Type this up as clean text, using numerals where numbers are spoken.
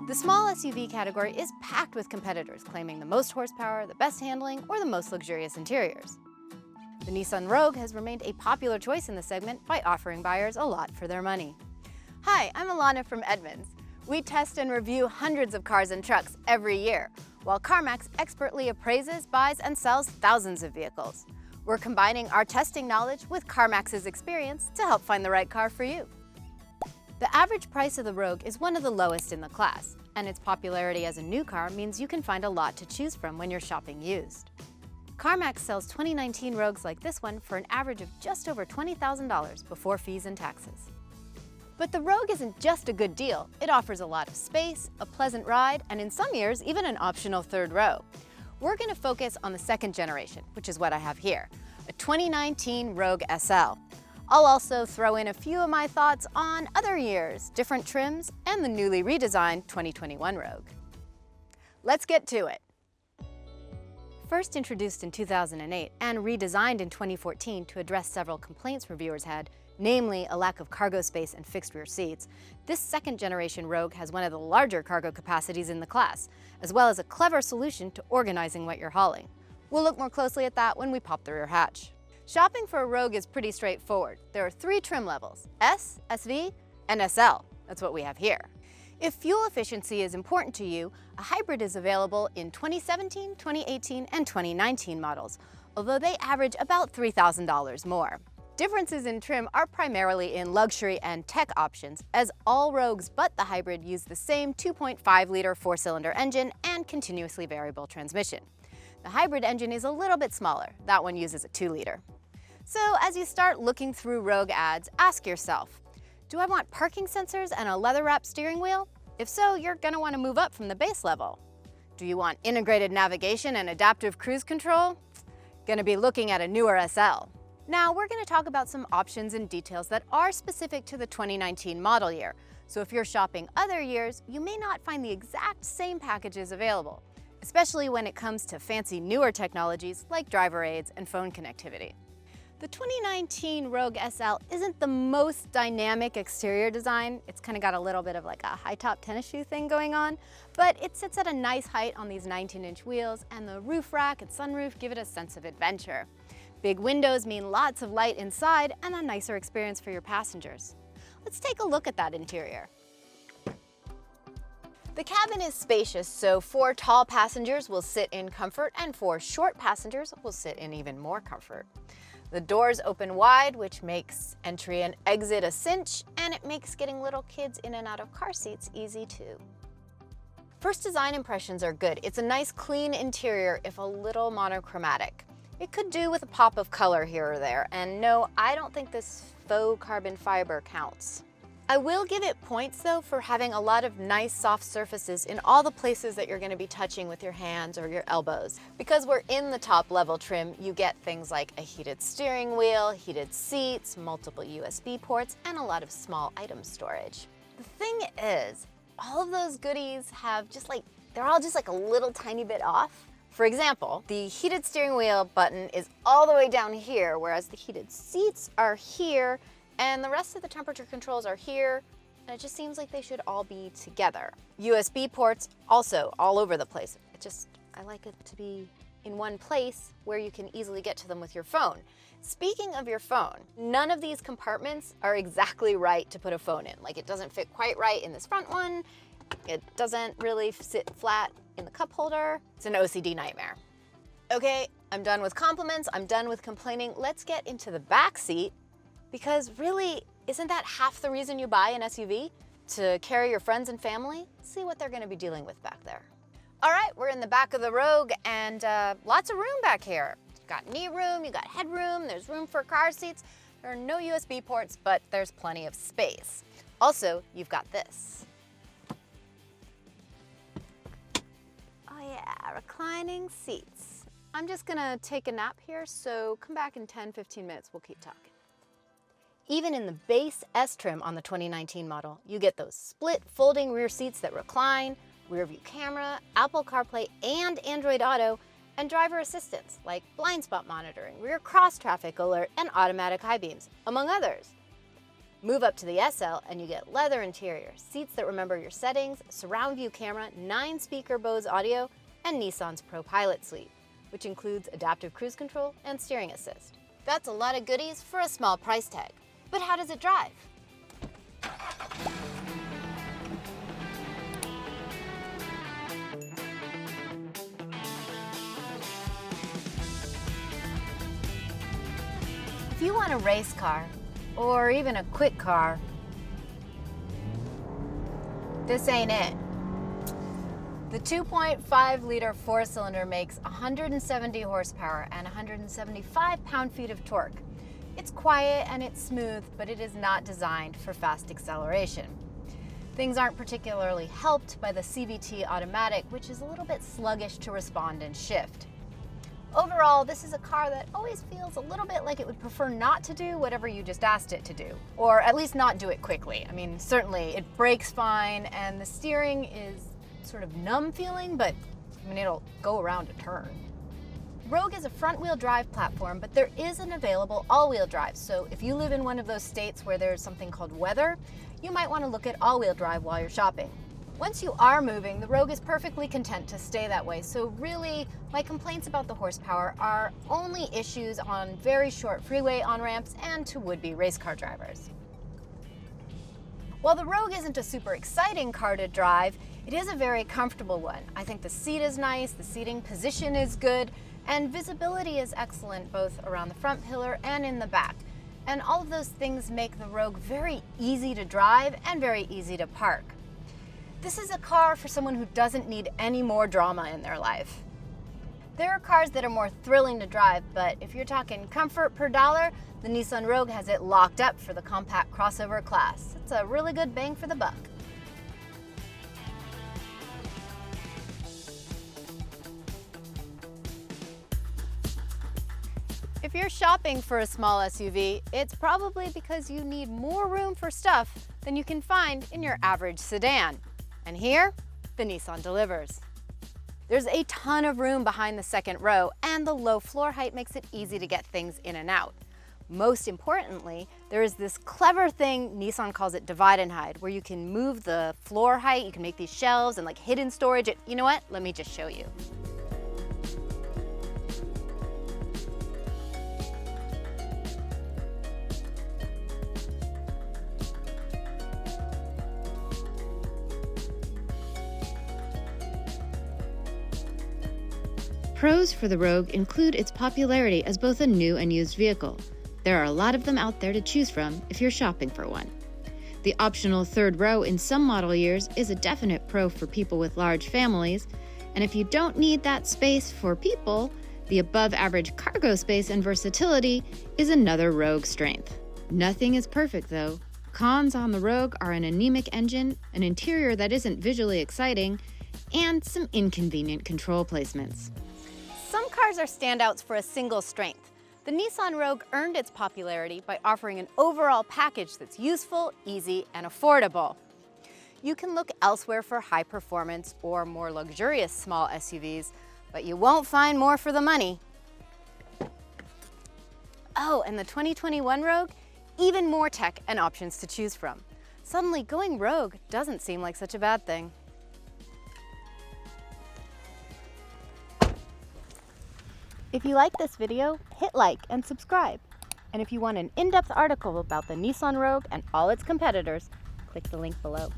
The small SUV category is packed with competitors claiming the most horsepower, the best handling, or the most luxurious interiors. The Nissan Rogue has remained a popular choice in the segment by offering buyers a lot for their money. Hi, I'm Elana from Edmunds. We test and review hundreds of cars and trucks every year, while CarMax expertly appraises, buys, and sells thousands of vehicles. We're combining our testing knowledge with CarMax's experience to help find the right car for you. The average price of the Rogue is one of the lowest in the class, and its popularity as a new car means you can find a lot to choose from when you're shopping used. CarMax sells 2019 Rogues like this one for an average of just over $20,000 before fees and taxes. But the Rogue isn't just a good deal. It offers a lot of space, a pleasant ride, and in some years, even an optional third row. We're going to focus on the second generation, which is what I have here, a 2019 Rogue SL. I'll also throw in a few of my thoughts on other years, different trims, and the newly redesigned 2021 Rogue. Let's get to it. First introduced in 2008 and redesigned in 2014 to address several complaints reviewers had, namely a lack of cargo space and fixed rear seats, this second-generation Rogue has one of the larger cargo capacities in the class, as well as a clever solution to organizing what you're hauling. We'll look more closely at that when we pop the rear hatch. Shopping for a Rogue is pretty straightforward. There are 3 trim levels, S, SV, and SL. That's what we have here. If fuel efficiency is important to you, a hybrid is available in 2017, 2018, and 2019 models, although they average about $3,000 more. Differences in trim are primarily in luxury and tech options, as all Rogues but the hybrid use the same 2.5-liter 4-cylinder engine and continuously variable transmission. The hybrid engine is a little bit smaller. That one uses a 2-liter. So as you start looking through Rogue ads, ask yourself, do I want parking sensors and a leather-wrapped steering wheel? If so, you're going to want to move up from the base level. Do you want integrated navigation and adaptive cruise control? Going to be looking at a newer SL. Now we're going to talk about some options and details that are specific to the 2019 model year. So if you're shopping other years, you may not find the exact same packages available, especially when it comes to fancy newer technologies like driver aids and phone connectivity. The 2019 Rogue SL isn't the most dynamic exterior design. It's kind of got a little bit of like a high-top tennis shoe thing going on, but it sits at a nice height on these 19-inch wheels, and the roof rack and sunroof give it a sense of adventure. Big windows mean lots of light inside and a nicer experience for your passengers. Let's take a look at that interior. The cabin is spacious, so 4 tall passengers will sit in comfort and 4 short passengers will sit in even more comfort. The doors open wide, which makes entry and exit a cinch, and it makes getting little kids in and out of car seats easy too. First design impressions are good. It's a nice clean interior, if a little monochromatic. It could do with a pop of color here or there, and no, I don't think this faux carbon fiber counts. I will give it points though for having a lot of nice soft surfaces in all the places that you're going to be touching with your hands or your elbows. Because we're in the top level trim, you get things like a heated steering wheel, heated seats, multiple USB ports, and a lot of small item storage. The thing is, all of those goodies have they're all just like a little tiny bit off. For example, the heated steering wheel button is all the way down here, whereas the heated seats are here, and the rest of the temperature controls are here, and it just seems like they should all be together. USB ports also all over the place. I like it to be in one place where you can easily get to them with your phone. Speaking of your phone, none of these compartments are exactly right to put a phone in. Like, it doesn't fit quite right in this front one. It doesn't really sit flat in the cup holder. It's an OCD nightmare. Okay, I'm done with compliments. I'm done with complaining. Let's get into the back seat. Because really, isn't that half the reason you buy an SUV? To carry your friends and family? See what they're going to be dealing with back there. All right, we're in the back of the Rogue, and lots of room back here. You've got knee room, you got headroom, there's room for car seats. There are no USB ports, but there's plenty of space. Also, you've got this. Oh yeah, reclining seats. I'm just gonna take a nap here, so come back in 10-15 minutes, we'll keep talking. Even in the base S trim on the 2019 model, you get those split folding rear seats that recline, rear view camera, Apple CarPlay and Android Auto, and driver assistance like blind spot monitoring, rear cross traffic alert, and automatic high beams, among others. Move up to the SL and you get leather interior, seats that remember your settings, surround view camera, 9-speaker Bose audio, and Nissan's Pro Pilot Suite, which includes adaptive cruise control and steering assist. That's a lot of goodies for a small price tag. But how does it drive? If you want a race car, or even a quick car, this ain't it. The 2.5-liter four-cylinder makes 170 horsepower and 175 pound-feet of torque. It's quiet and it's smooth, but it is not designed for fast acceleration. Things aren't particularly helped by the CVT automatic, which is a little bit sluggish to respond and shift. Overall, this is a car that always feels a little bit like it would prefer not to do whatever you just asked it to do, or at least not do it quickly. I mean, certainly it brakes fine and the steering is sort of numb feeling, but I mean, it'll go around a turn. Rogue is a front-wheel drive platform, but there is an available all-wheel drive. So if you live in one of those states where there's something called weather, you might want to look at all-wheel drive while you're shopping. Once you are moving, the Rogue is perfectly content to stay that way. So really, my complaints about the horsepower are only issues on very short freeway on-ramps and to would-be race car drivers. While the Rogue isn't a super exciting car to drive, it is a very comfortable one. I think the seat is nice, the seating position is good, and visibility is excellent both around the front pillar and in the back. And all of those things make the Rogue very easy to drive and very easy to park. This is a car for someone who doesn't need any more drama in their life. There are cars that are more thrilling to drive, but if you're talking comfort per dollar, the Nissan Rogue has it locked up for the compact crossover class. It's a really good bang for the buck. If you're shopping for a small SUV, it's probably because you need more room for stuff than you can find in your average sedan. And here, the Nissan delivers. There's a ton of room behind the second row, and the low floor height makes it easy to get things in and out. Most importantly, there is this clever thing, Nissan calls it divide and hide, where you can move the floor height, you can make these shelves and like hidden storage. You know what? Let me just show you. Pros for the Rogue include its popularity as both a new and used vehicle. There are a lot of them out there to choose from if you're shopping for one. The optional third row in some model years is a definite pro for people with large families, and if you don't need that space for people, the above-average cargo space and versatility is another Rogue strength. Nothing is perfect though. Cons on the Rogue are an anemic engine, an interior that isn't visually exciting, and some inconvenient control placements. Some cars are standouts for a single strength. The Nissan Rogue earned its popularity by offering an overall package that's useful, easy, and affordable. You can look elsewhere for high performance or more luxurious small SUVs, but you won't find more for the money. Oh, and the 2021 Rogue? Even more tech and options to choose from. Suddenly, going Rogue doesn't seem like such a bad thing. If you like this video, hit like and subscribe. And if you want an in-depth article about the Nissan Rogue and all its competitors, click the link below.